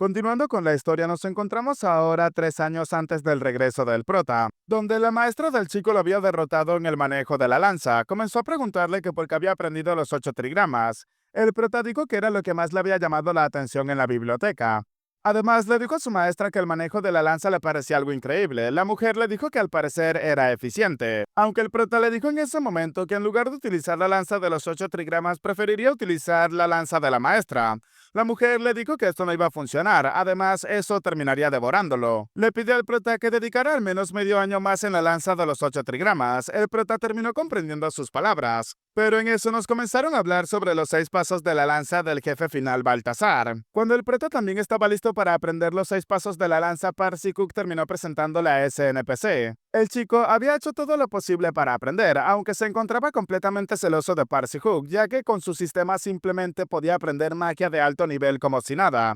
Continuando con la historia, nos encontramos ahora 3 años antes del regreso del prota, donde la maestra del chico lo había derrotado en el manejo de la lanza. Comenzó a preguntarle que por qué había aprendido los 8 trigramas. El prota dijo que era lo que más le había llamado la atención en la biblioteca. Además, le dijo a su maestra que el manejo de la lanza le parecía algo increíble. La mujer le dijo que al parecer era eficiente, aunque el prota le dijo en ese momento que en lugar de utilizar la lanza de los 8 trigramas, preferiría utilizar la lanza de la maestra. La mujer le dijo que esto no iba a funcionar, además eso terminaría devorándolo. Le pidió al prota que dedicara al menos medio año más en la lanza de los 8 trigramas. El prota terminó comprendiendo sus palabras, pero en eso nos comenzaron a hablar sobre los 6 pasos de la lanza del jefe final Baltasar. Cuando el prota también estaba listo para aprender los 6 pasos de la lanza, Parsikuk terminó presentándole a ese NPC. El chico había hecho todo lo posible para aprender, aunque se encontraba completamente celoso de Parsikuk, ya que con su sistema simplemente podía aprender magia de alto nivel como si nada.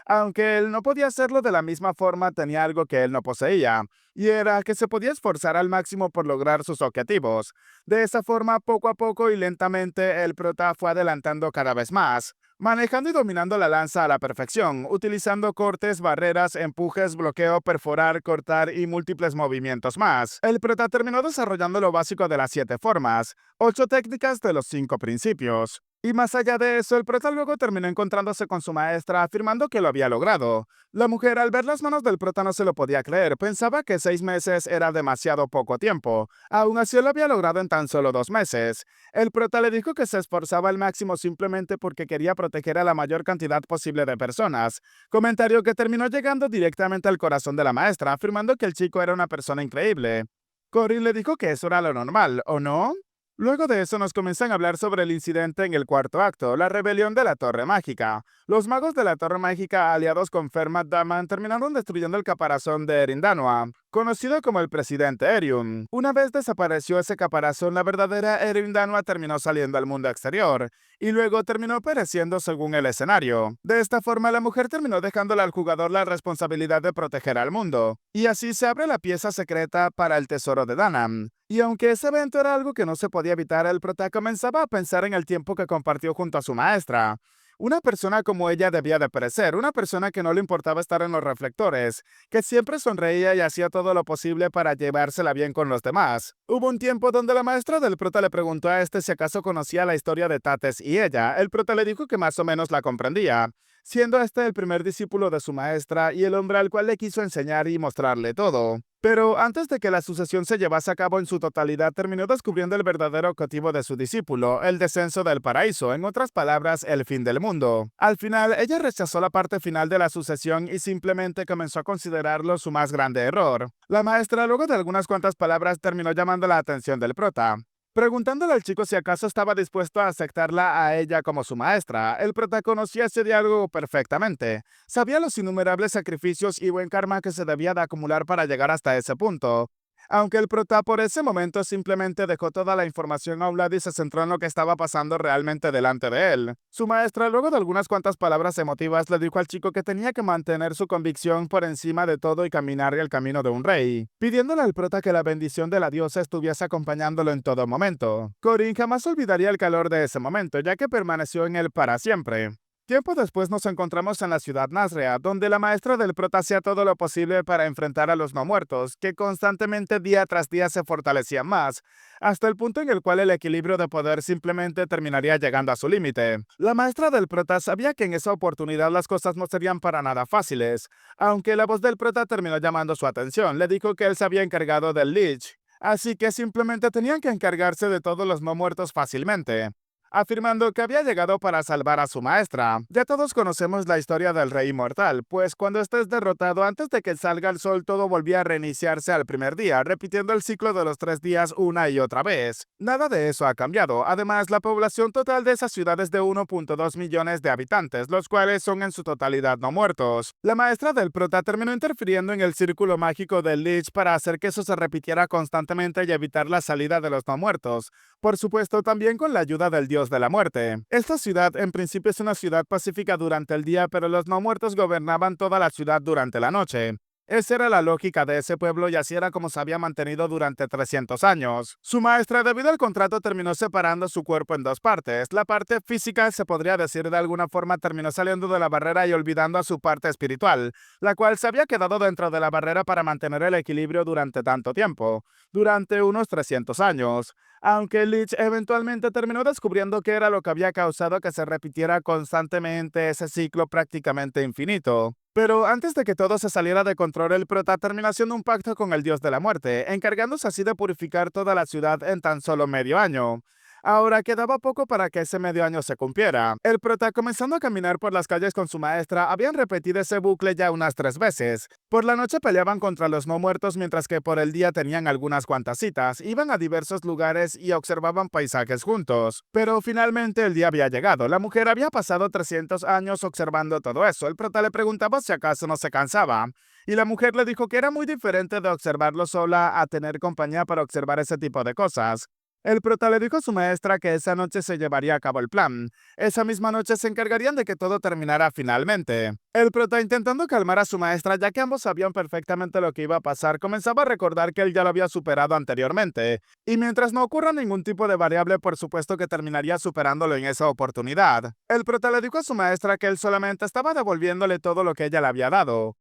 Aunque él no podía hacerlo de la misma forma, tenía algo que él no poseía, y era que se podía esforzar al máximo por lograr sus objetivos. De esa forma, poco a poco y lentamente, el prota fue adelantando cada vez más, manejando y dominando la lanza a la perfección, utilizando cortes, barreras, empujes, bloqueo, perforar, cortar y múltiples movimientos más. El prota terminó desarrollando lo básico de las 7 formas, 8 técnicas de los 5 principios. Y más allá de eso, el prota luego terminó encontrándose con su maestra, afirmando que lo había logrado. La mujer, al ver las manos del prota, no se lo podía creer, pensaba que 6 meses era demasiado poco tiempo. Aún así, lo había logrado en tan solo 2 meses. El prota le dijo que se esforzaba al máximo simplemente porque quería proteger a la mayor cantidad posible de personas, comentario que terminó llegando directamente al corazón de la maestra, afirmando que el chico era una persona increíble. Corin le dijo que eso era lo normal, ¿o no? Luego de eso nos comienzan a hablar sobre el incidente en el cuarto acto, la rebelión de la Torre Mágica. Los magos de la Torre Mágica, aliados con Fermat Daman, terminaron destruyendo el caparazón de Erindanua, conocido como el Presidente Erium. Una vez desapareció ese caparazón, la verdadera Erindanua terminó saliendo al mundo exterior, y luego terminó pereciendo según el escenario. De esta forma, la mujer terminó dejándole al jugador la responsabilidad de proteger al mundo, y así se abre la pieza secreta para el tesoro de Danam. Y aunque ese evento era algo que no se podía evitar, el prota comenzaba a pensar en el tiempo que compartió junto a su maestra. Una persona como ella debía de perecer, una persona que no le importaba estar en los reflectores, que siempre sonreía y hacía todo lo posible para llevársela bien con los demás. Hubo un tiempo donde la maestra del prota le preguntó a este si acaso conocía la historia de Tates y ella. El prota le dijo que más o menos la comprendía, siendo este el primer discípulo de su maestra y el hombre al cual le quiso enseñar y mostrarle todo. Pero antes de que la sucesión se llevase a cabo en su totalidad, terminó descubriendo el verdadero objetivo de su discípulo, el descenso del paraíso, en otras palabras, el fin del mundo. Al final, ella rechazó la parte final de la sucesión y simplemente comenzó a considerarlo su más grande error. La maestra, luego de algunas cuantas palabras, terminó llamando la atención del prota, preguntándole al chico si acaso estaba dispuesto a aceptarla a ella como su maestra. El prota conocía ese diálogo perfectamente. Sabía los innumerables sacrificios y buen karma que se debía de acumular para llegar hasta ese punto. Aunque el prota por ese momento simplemente dejó toda la información a un lado y se centró en lo que estaba pasando realmente delante de él. Su maestra, luego de algunas cuantas palabras emotivas, le dijo al chico que tenía que mantener su convicción por encima de todo y caminar el camino de un rey, pidiéndole al prota que la bendición de la diosa estuviese acompañándolo en todo momento. Corin jamás olvidaría el calor de ese momento, ya que permaneció en él para siempre. Tiempo después nos encontramos en la ciudad Nazrea, donde la maestra del prota hacía todo lo posible para enfrentar a los no muertos, que constantemente día tras día se fortalecían más, hasta el punto en el cual el equilibrio de poder simplemente terminaría llegando a su límite. La maestra del prota sabía que en esa oportunidad las cosas no serían para nada fáciles, aunque la voz del prota terminó llamando su atención. Le dijo que él se había encargado del Lich, así que simplemente tenían que encargarse de todos los no muertos fácilmente, afirmando que había llegado para salvar a su maestra. Ya todos conocemos la historia del rey inmortal, pues cuando estés derrotado antes de que salga el sol todo volvía a reiniciarse al primer día, repitiendo el ciclo de los 3 días una y otra vez. Nada de eso ha cambiado. Además, la población total de esa ciudad es de 1.2 millones de habitantes, los cuales son en su totalidad no muertos. La maestra del prota terminó interfiriendo en el círculo mágico del Lich para hacer que eso se repitiera constantemente y evitar la salida de los no muertos. Por supuesto, también con la ayuda del dios de la muerte. Esta ciudad en principio es una ciudad pacífica durante el día, pero los no muertos gobernaban toda la ciudad durante la noche. Esa era la lógica de ese pueblo y así era como se había mantenido durante 300 años. Su maestra, debido al contrato, terminó separando su cuerpo en dos partes. La parte física, se podría decir de alguna forma, terminó saliendo de la barrera y olvidando a su parte espiritual, la cual se había quedado dentro de la barrera para mantener el equilibrio durante tanto tiempo, durante unos 300 años. Aunque Leech eventualmente terminó descubriendo qué era lo que había causado que se repitiera constantemente ese ciclo prácticamente infinito. Pero antes de que todo se saliera de control, el prota terminó haciendo un pacto con el dios de la muerte, encargándose así de purificar toda la ciudad en tan solo medio año. Ahora quedaba poco para que ese medio año se cumpliera. El prota, comenzando a caminar por las calles con su maestra, habían repetido ese bucle ya unas 3 veces. Por la noche peleaban contra los no muertos, mientras que por el día tenían algunas cuantas citas, iban a diversos lugares y observaban paisajes juntos. Pero finalmente el día había llegado. La mujer había pasado 300 años observando todo eso. El prota le preguntaba si acaso no se cansaba. Y la mujer le dijo que era muy diferente de observarlo sola a tener compañía para observar ese tipo de cosas. El prota le dijo a su maestra que esa noche se llevaría a cabo el plan. Esa misma noche se encargarían de que todo terminara finalmente. El prota, intentando calmar a su maestra, ya que ambos sabían perfectamente lo que iba a pasar, comenzaba a recordar que él ya lo había superado anteriormente. Y mientras no ocurra ningún tipo de variable, por supuesto que terminaría superándolo en esa oportunidad. El prota le dijo a su maestra que él solamente estaba devolviéndole todo lo que ella le había dado.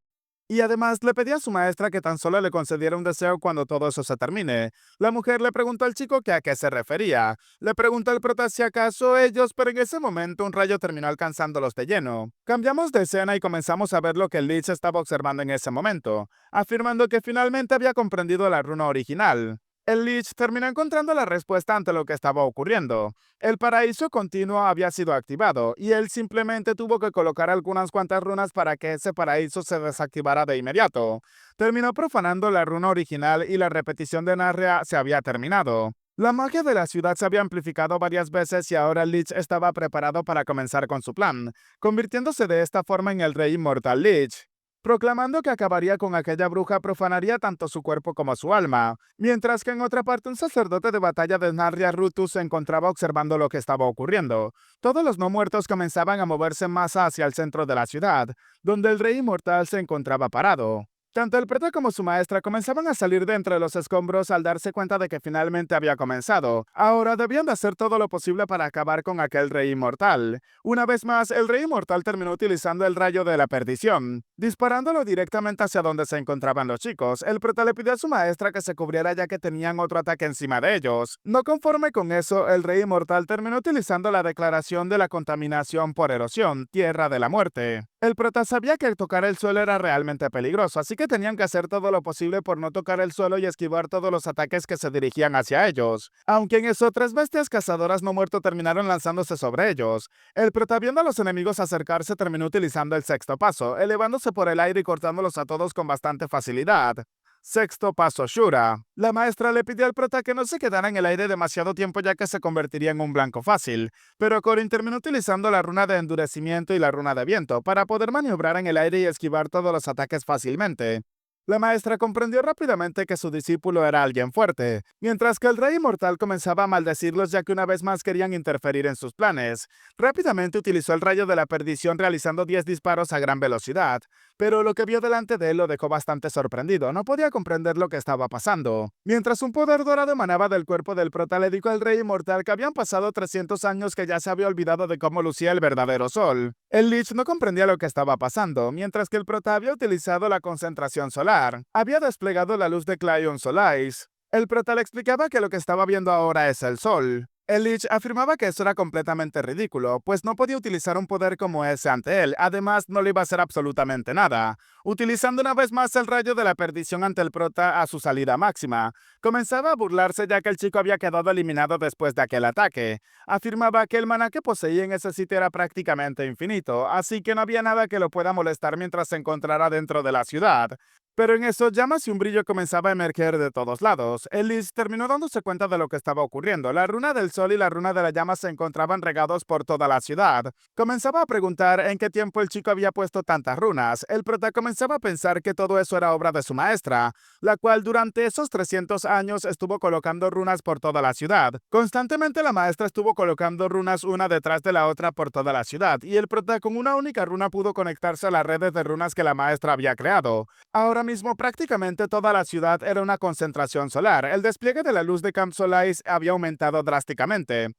Y además le pedía a su maestra que tan solo le concediera un deseo cuando todo eso se termine. La mujer le preguntó al chico que a qué se refería. Le preguntó al prota si acaso ellos, pero en ese momento un rayo terminó alcanzándolos de lleno. Cambiamos de escena y comenzamos a ver lo que Lich estaba observando en ese momento, afirmando que finalmente había comprendido la runa original. El Lich terminó encontrando la respuesta ante lo que estaba ocurriendo. El paraíso continuo había sido activado, y él simplemente tuvo que colocar algunas cuantas runas para que ese paraíso se desactivara de inmediato. Terminó profanando la runa original y la repetición de Narnia se había terminado. La magia de la ciudad se había amplificado varias veces y ahora Lich estaba preparado para comenzar con su plan, convirtiéndose de esta forma en el rey inmortal Lich. Proclamando que acabaría con aquella bruja, profanaría tanto su cuerpo como su alma, mientras que en otra parte un sacerdote de batalla de Narnia Rutus se encontraba observando lo que estaba ocurriendo. Todos los no muertos comenzaban a moverse más hacia el centro de la ciudad, donde el rey inmortal se encontraba parado. Tanto el prota como su maestra comenzaban a salir de entre los escombros al darse cuenta de que finalmente había comenzado. Ahora debían de hacer todo lo posible para acabar con aquel rey inmortal. Una vez más, el rey inmortal terminó utilizando el rayo de la perdición, disparándolo directamente hacia donde se encontraban los chicos. El prota le pidió a su maestra que se cubriera ya que tenían otro ataque encima de ellos. No conforme con eso, el rey inmortal terminó utilizando la declaración de la contaminación por erosión, tierra de la muerte. El prota sabía que tocar el suelo era realmente peligroso, así que tenían que hacer todo lo posible por no tocar el suelo y esquivar todos los ataques que se dirigían hacia ellos. Aunque en eso, 3 bestias cazadoras no muerto terminaron lanzándose sobre ellos. El prota, viendo a los enemigos acercarse, terminó utilizando el sexto paso, elevándose por el aire y cortándolos a todos con bastante facilidad. Sexto paso Shura. La maestra le pidió al prota que no se quedara en el aire demasiado tiempo ya que se convertiría en un blanco fácil, pero Corin terminó utilizando la runa de endurecimiento y la runa de viento para poder maniobrar en el aire y esquivar todos los ataques fácilmente. La maestra comprendió rápidamente que su discípulo era alguien fuerte, mientras que el rey inmortal comenzaba a maldecirlos ya que una vez más querían interferir en sus planes. Rápidamente utilizó el rayo de la perdición realizando 10 disparos a gran velocidad, pero lo que vio delante de él lo dejó bastante sorprendido, no podía comprender lo que estaba pasando. Mientras un poder dorado emanaba del cuerpo del prota, le dijo al rey inmortal que habían pasado 300 años que ya se había olvidado de cómo lucía el verdadero sol. El Lich no comprendía lo que estaba pasando, mientras que el prota había utilizado la concentración solar. Había desplegado la luz de Clarion Solais. El prota le explicaba que lo que estaba viendo ahora es el sol. El Lich afirmaba que eso era completamente ridículo, pues no podía utilizar un poder como ese ante él, además no le iba a hacer absolutamente nada. Utilizando una vez más el rayo de la perdición ante el prota a su salida máxima, comenzaba a burlarse ya que el chico había quedado eliminado después de aquel ataque. Afirmaba que el maná que poseía en ese sitio era prácticamente infinito, así que no había nada que lo pueda molestar mientras se encontrara dentro de la ciudad. Pero en eso, llamas y un brillo comenzaba a emerger de todos lados. Ellis terminó dándose cuenta de lo que estaba ocurriendo. La runa del sol y la runa de la llama se encontraban regados por toda la ciudad. Comenzaba a preguntar en qué tiempo el chico había puesto tantas runas. El prota comenzaba a pensar que todo eso era obra de su maestra, la cual durante esos 300 años estuvo colocando runas por toda la ciudad. Constantemente la maestra estuvo colocando runas una detrás de la otra por toda la ciudad, y el prota con una única runa pudo conectarse a las redes de runas que la maestra había creado. Ahora mismo prácticamente toda la ciudad era una concentración solar. El despliegue de la luz de Camp Solace había aumentado drásticamente.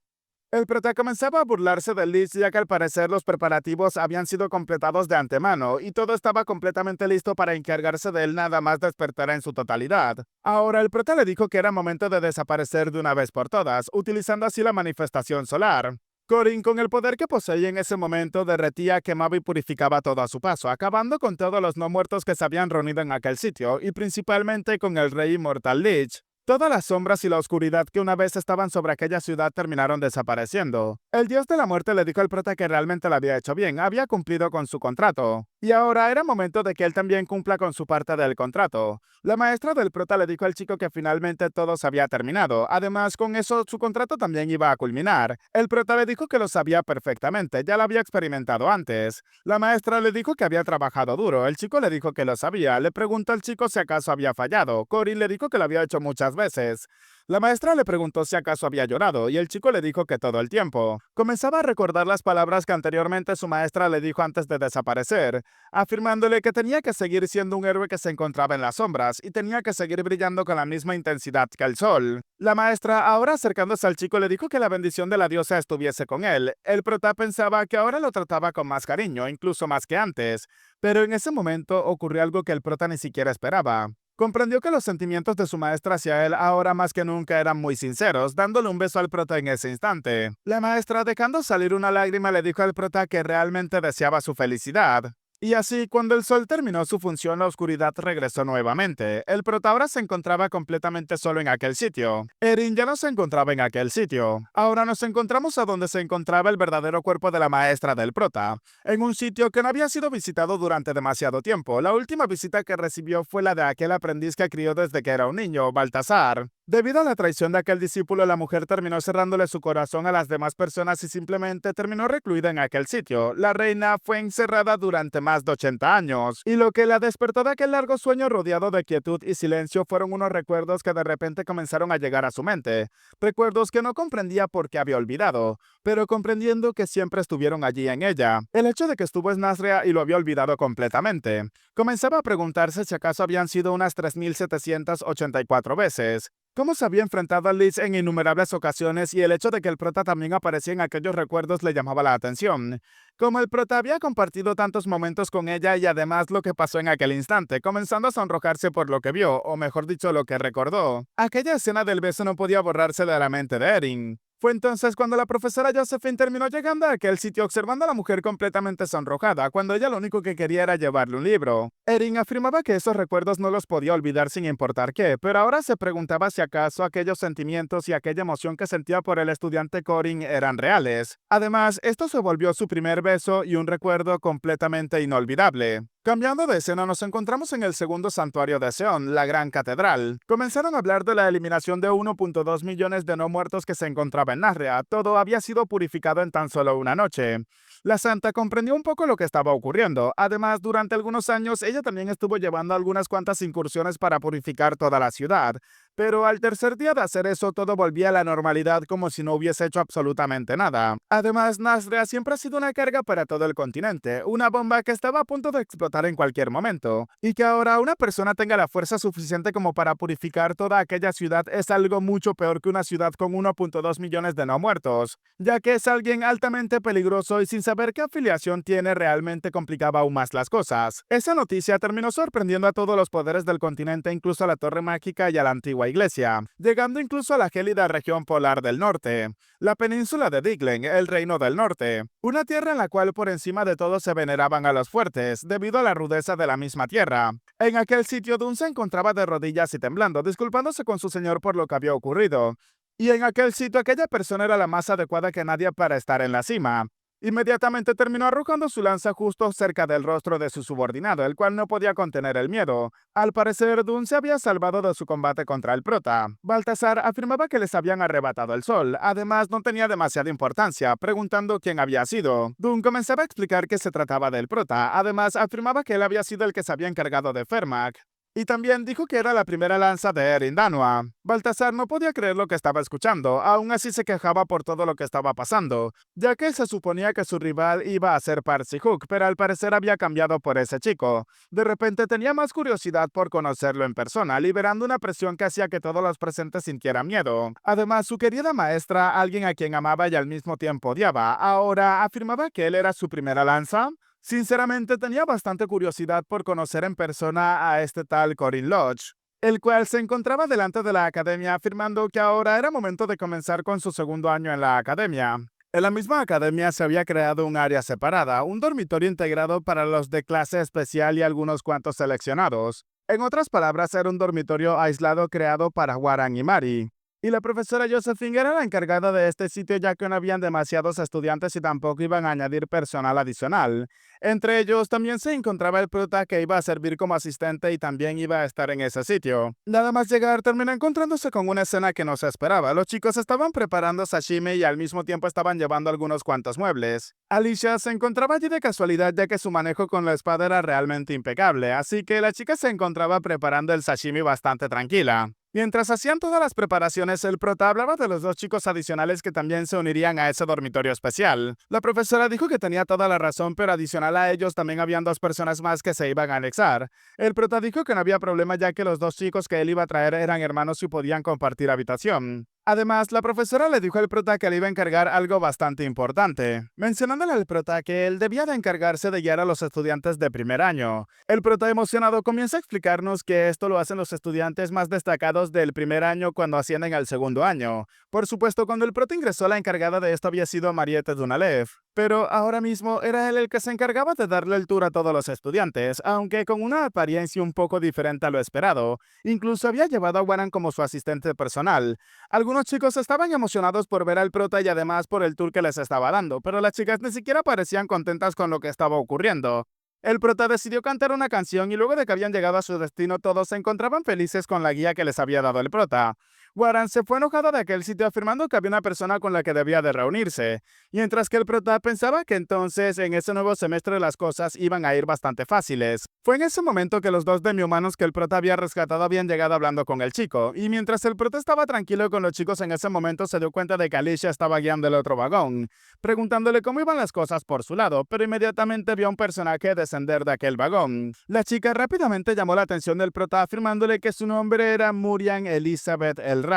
El prota comenzaba a burlarse de Liz ya que al parecer los preparativos habían sido completados de antemano y todo estaba completamente listo para encargarse de él nada más despertar en su totalidad. Ahora el prota le dijo que era momento de desaparecer de una vez por todas, utilizando así la manifestación solar. Corin, con el poder que poseía en ese momento, derretía, quemaba y purificaba todo a su paso, acabando con todos los no muertos que se habían reunido en aquel sitio, y principalmente con el rey inmortal Lich. Todas las sombras y la oscuridad que una vez estaban sobre aquella ciudad terminaron desapareciendo. El dios de la muerte le dijo al prota que realmente lo había hecho bien, había cumplido con su contrato. Y ahora era momento de que él también cumpla con su parte del contrato. La maestra del prota le dijo al chico que finalmente todo se había terminado. Además, con eso su contrato también iba a culminar. El prota le dijo que lo sabía perfectamente, ya lo había experimentado antes. La maestra le dijo que había trabajado duro. El chico le dijo que lo sabía. Le preguntó al chico si acaso había fallado. Corin le dijo que lo había hecho muchas veces. La maestra le preguntó si acaso había llorado y el chico le dijo que todo el tiempo. Comenzaba a recordar las palabras que anteriormente su maestra le dijo antes de desaparecer, afirmándole que tenía que seguir siendo un héroe que se encontraba en las sombras y tenía que seguir brillando con la misma intensidad que el sol. La maestra, ahora acercándose al chico, le dijo que la bendición de la diosa estuviese con él. El prota pensaba que ahora lo trataba con más cariño, incluso más que antes, pero en ese momento ocurrió algo que el prota ni siquiera esperaba. Comprendió que los sentimientos de su maestra hacia él ahora más que nunca eran muy sinceros, dándole un beso al prota en ese instante. La maestra, dejando salir una lágrima, le dijo al prota que realmente deseaba su felicidad. Y así, cuando el sol terminó su función, la oscuridad regresó nuevamente. El prota ahora se encontraba completamente solo en aquel sitio. Erin ya no se encontraba en aquel sitio. Ahora nos encontramos a donde se encontraba el verdadero cuerpo de la maestra del prota, en un sitio que no había sido visitado durante demasiado tiempo. La última visita que recibió fue la de aquel aprendiz que crió desde que era un niño, Baltasar. Debido a la traición de aquel discípulo, la mujer terminó cerrándole su corazón a las demás personas y simplemente terminó recluida en aquel sitio. La reina fue encerrada durante más de 80 años, y lo que la despertó de aquel largo sueño rodeado de quietud y silencio fueron unos recuerdos que de repente comenzaron a llegar a su mente. Recuerdos que no comprendía por qué había olvidado, pero comprendiendo que siempre estuvieron allí en ella. El hecho de que estuvo en Nazria y lo había olvidado completamente. Comenzaba a preguntarse si acaso habían sido unas 3784 veces. Cómo se había enfrentado a Liz en innumerables ocasiones y el hecho de que el prota también aparecía en aquellos recuerdos le llamaba la atención. Como el prota había compartido tantos momentos con ella y además lo que pasó en aquel instante, comenzando a sonrojarse por lo que vio, o mejor dicho, lo que recordó. Aquella escena del beso no podía borrarse de la mente de Erin. Fue entonces cuando la profesora Josephine terminó llegando a aquel sitio observando a la mujer completamente sonrojada, cuando ella lo único que quería era llevarle un libro. Erin afirmaba que esos recuerdos no los podía olvidar sin importar qué, pero ahora se preguntaba si acaso aquellos sentimientos y aquella emoción que sentía por el estudiante Corin eran reales. Además, esto se volvió su primer beso y un recuerdo completamente inolvidable. Cambiando de escena, nos encontramos en el segundo santuario de Seón, la Gran Catedral. Comenzaron a hablar de la eliminación de 1.2 millones de no muertos que se encontraba en Narnia. Todo había sido purificado en tan solo una noche. La santa comprendió un poco lo que estaba ocurriendo. Además, durante algunos años, ella también estuvo llevando algunas cuantas incursiones para purificar toda la ciudad. Pero al tercer día de hacer eso, todo volvía a la normalidad como si no hubiese hecho absolutamente nada. Además, Nazria siempre ha sido una carga para todo el continente, una bomba que estaba a punto de explotar en cualquier momento. Y que ahora una persona tenga la fuerza suficiente como para purificar toda aquella ciudad es algo mucho peor que una ciudad con 1.2 millones de no muertos, ya que es alguien altamente peligroso y sin saber qué afiliación tiene realmente complicaba aún más las cosas. Esa noticia terminó sorprendiendo a todos los poderes del continente, incluso a la Torre Mágica y a la antigua iglesia, llegando incluso a la gélida región polar del norte, la península de Diglen, el Reino del Norte, una tierra en la cual por encima de todo se veneraban a los fuertes, debido a la rudeza de la misma tierra. En aquel sitio Dune se encontraba de rodillas y temblando, disculpándose con su señor por lo que había ocurrido. Y en aquel sitio aquella persona era la más adecuada que nadie para estar en la cima. Inmediatamente terminó arrojando su lanza justo cerca del rostro de su subordinado, el cual no podía contener el miedo. Al parecer, Dune se había salvado de su combate contra el prota. Baltasar afirmaba que les habían arrebatado el sol. Además, no tenía demasiada importancia, preguntando quién había sido. Dune comenzaba a explicar que se trataba del prota. Además, afirmaba que él había sido el que se había encargado de Fermac. Y también dijo que era la primera lanza de Erin Danua. Baltasar no podía creer lo que estaba escuchando, aún así se quejaba por todo lo que estaba pasando, ya que se suponía que su rival iba a ser Parsi Hook, pero al parecer había cambiado por ese chico. De repente tenía más curiosidad por conocerlo en persona, liberando una presión que hacía que todos los presentes sintieran miedo. Además, su querida maestra, alguien a quien amaba y al mismo tiempo odiaba, ahora afirmaba que él era su primera lanza. Sinceramente tenía bastante curiosidad por conocer en persona a este tal Corin Lodge, el cual se encontraba delante de la academia afirmando que ahora era momento de comenzar con su segundo año en la academia. En la misma academia se había creado un área separada, un dormitorio integrado para los de clase especial y algunos cuantos seleccionados. En otras palabras, era un dormitorio aislado creado para Warren y Mari. Y la profesora Josephine era la encargada de este sitio ya que no habían demasiados estudiantes y tampoco iban a añadir personal adicional. Entre ellos también se encontraba el prota que iba a servir como asistente y también iba a estar en ese sitio. Nada más llegar terminó encontrándose con una escena que no se esperaba. Los chicos estaban preparando sashimi y al mismo tiempo estaban llevando algunos cuantos muebles. Alicia se encontraba allí de casualidad ya que su manejo con la espada era realmente impecable, así que la chica se encontraba preparando el sashimi bastante tranquila. Mientras hacían todas las preparaciones, el prota hablaba de los dos chicos adicionales que también se unirían a ese dormitorio especial. La profesora dijo que tenía toda la razón, pero adicional a ellos también habían dos personas más que se iban a anexar. El prota dijo que no había problema ya que los dos chicos que él iba a traer eran hermanos y podían compartir habitación. Además, la profesora le dijo al prota que le iba a encargar algo bastante importante, mencionándole al prota que él debía de encargarse de guiar a los estudiantes de primer año. El prota emocionado comienza a explicarnos que esto lo hacen los estudiantes más destacados del primer año cuando ascienden al segundo año. Por supuesto, cuando el prota ingresó, la encargada de esto había sido Mariette Dunalev, pero ahora mismo era él el que se encargaba de darle el tour a todos los estudiantes, aunque con una apariencia un poco diferente a lo esperado. Incluso había llevado a Warren como su asistente personal. Algunos chicos estaban emocionados por ver al prota y además por el tour que les estaba dando, pero las chicas ni siquiera parecían contentas con lo que estaba ocurriendo. El prota decidió cantar una canción y luego de que habían llegado a su destino todos se encontraban felices con la guía que les había dado el prota. Warren se fue enojado de aquel sitio afirmando que había una persona con la que debía de reunirse, mientras que el prota pensaba que entonces en ese nuevo semestre las cosas iban a ir bastante fáciles. Fue en ese momento que los dos demi-humanos que el prota había rescatado habían llegado hablando con el chico, y mientras el prota estaba tranquilo con los chicos en ese momento se dio cuenta de que Alicia estaba guiando el otro vagón, preguntándole cómo iban las cosas por su lado, pero inmediatamente vio a un personaje descender de aquel vagón. La chica rápidamente llamó la atención del prota afirmándole que su nombre era Murian Elizabeth Elrad.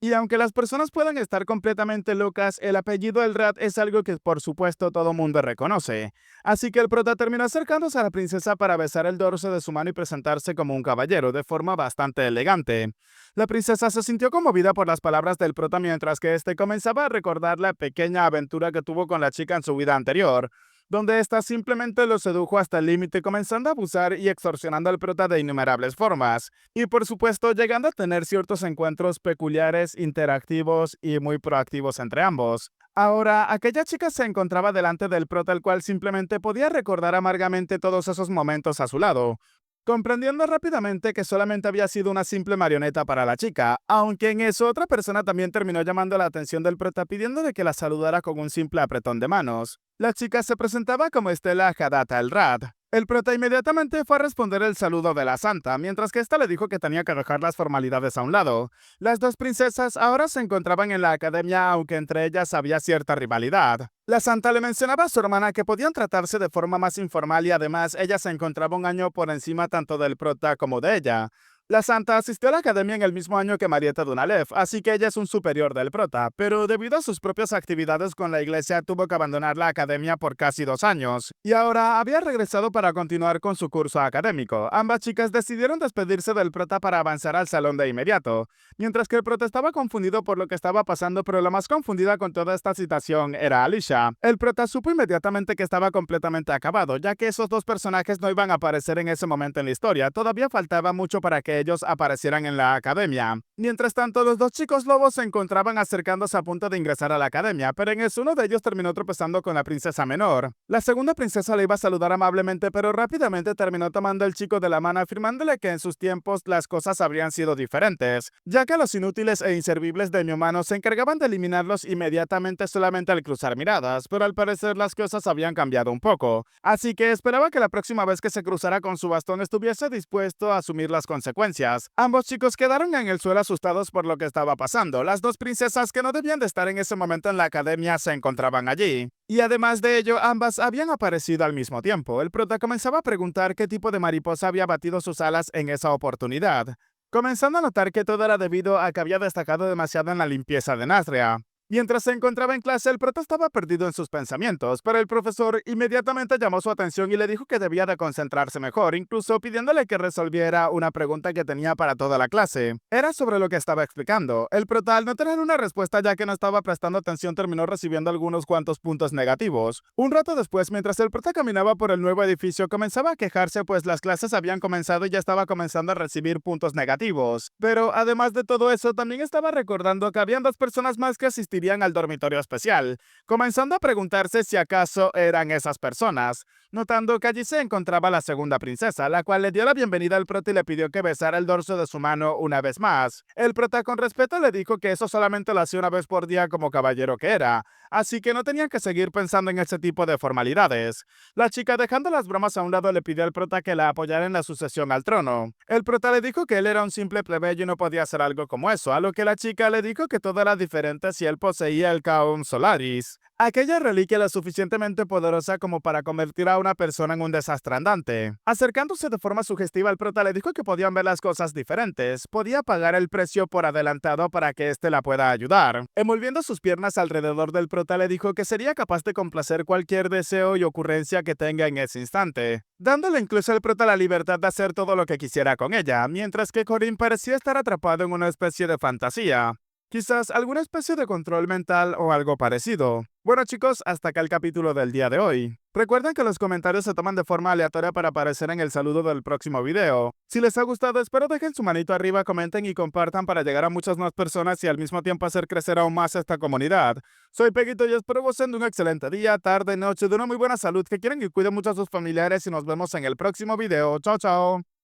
Y aunque las personas puedan estar completamente locas, el apellido Elrad es algo que por supuesto todo mundo reconoce. Así que el prota terminó acercándose a la princesa para besar el dorso de su mano y presentarse como un caballero de forma bastante elegante. La princesa se sintió conmovida por las palabras del prota mientras que este comenzaba a recordar la pequeña aventura que tuvo con la chica en su vida anterior, donde ésta simplemente lo sedujo hasta el límite comenzando a abusar y extorsionando al prota de innumerables formas, y por supuesto llegando a tener ciertos encuentros peculiares, interactivos y muy proactivos entre ambos. Ahora, aquella chica se encontraba delante del prota el cual simplemente podía recordar amargamente todos esos momentos a su lado, comprendiendo rápidamente que solamente había sido una simple marioneta para la chica, aunque en eso otra persona también terminó llamando la atención del prota pidiéndole que la saludara con un simple apretón de manos. La chica se presentaba como Estela Hadata el-Rad. El prota inmediatamente fue a responder el saludo de la santa, mientras que ésta le dijo que tenía que dejar las formalidades a un lado. Las dos princesas ahora se encontraban en la academia, aunque entre ellas había cierta rivalidad. La santa le mencionaba a su hermana que podían tratarse de forma más informal y además ella se encontraba un año por encima tanto del prota como de ella. La santa asistió a la academia en el mismo año que Mariette Dunalev, así que ella es un superior del prota, pero debido a sus propias actividades con la iglesia tuvo que abandonar la academia por casi 2 años, y ahora había regresado para continuar con su curso académico. Ambas chicas decidieron despedirse del prota para avanzar al salón de inmediato, mientras que el prota estaba confundido por lo que estaba pasando, pero la más confundida con toda esta situación era Alicia. El prota supo inmediatamente que estaba completamente acabado, ya que esos dos personajes no iban a aparecer en ese momento en la historia, todavía faltaba mucho para que que ellos aparecieran en la academia. Mientras tanto, los dos chicos lobos se encontraban acercándose a punto de ingresar a la academia, pero en eso uno de ellos terminó tropezando con la princesa menor. La segunda princesa le iba a saludar amablemente, pero rápidamente terminó tomando al chico de la mano, afirmándole que en sus tiempos las cosas habrían sido diferentes, ya que los inútiles e inservibles demi-humanos se encargaban de eliminarlos inmediatamente solamente al cruzar miradas, pero al parecer las cosas habían cambiado un poco, así que esperaba que la próxima vez que se cruzara con su bastón estuviese dispuesto a asumir las consecuencias. Ambos chicos quedaron en el suelo asustados por lo que estaba pasando. Las dos princesas que no debían de estar en ese momento en la academia se encontraban allí. Y además de ello, ambas habían aparecido al mismo tiempo. El prota comenzaba a preguntar qué tipo de mariposa había batido sus alas en esa oportunidad, comenzando a notar que todo era debido a que había destacado demasiado en la limpieza de Nazria. Mientras se encontraba en clase, el prota estaba perdido en sus pensamientos, pero el profesor inmediatamente llamó su atención y le dijo que debía de concentrarse mejor, incluso pidiéndole que resolviera una pregunta que tenía para toda la clase. Era sobre lo que estaba explicando. El prota, al no tener una respuesta ya que no estaba prestando atención, terminó recibiendo algunos cuantos puntos negativos. Un rato después, mientras el prota caminaba por el nuevo edificio, comenzaba a quejarse pues las clases habían comenzado y ya estaba comenzando a recibir puntos negativos. Pero además de todo eso, también estaba recordando que habían dos personas más que asistían al dormitorio especial, comenzando a preguntarse si acaso eran esas personas, notando que allí se encontraba la segunda princesa, la cual le dio la bienvenida al prota y le pidió que besara el dorso de su mano una vez más. El prota con respeto le dijo que eso solamente lo hacía una vez por día como caballero que era, así que no tenían que seguir pensando en ese tipo de formalidades. La chica, dejando las bromas a un lado, le pidió al prota que la apoyara en la sucesión al trono. El prota le dijo que él era un simple plebeyo y no podía hacer algo como eso, a lo que la chica le dijo que todo era diferente si él poseía el Caum Solaris, aquella reliquia lo suficientemente poderosa como para convertir a una persona en un desastre andante. Acercándose de forma sugestiva, el prota le dijo que podían ver las cosas diferentes, podía pagar el precio por adelantado para que éste la pueda ayudar. Envolviendo sus piernas alrededor del prota, le dijo que sería capaz de complacer cualquier deseo y ocurrencia que tenga en ese instante, dándole incluso al prota la libertad de hacer todo lo que quisiera con ella, mientras que Corin parecía estar atrapado en una especie de fantasía. Quizás alguna especie de control mental o algo parecido. Bueno chicos, hasta acá el capítulo del día de hoy. Recuerden que los comentarios se toman de forma aleatoria para aparecer en el saludo del próximo video. Si les ha gustado, espero dejen su manito arriba, comenten y compartan para llegar a muchas más personas y al mismo tiempo hacer crecer aún más esta comunidad. Soy Peguito y espero gocen de un excelente día, tarde, noche, de una muy buena salud, que quieren y cuiden mucho a sus familiares y nos vemos en el próximo video. Chao, chao.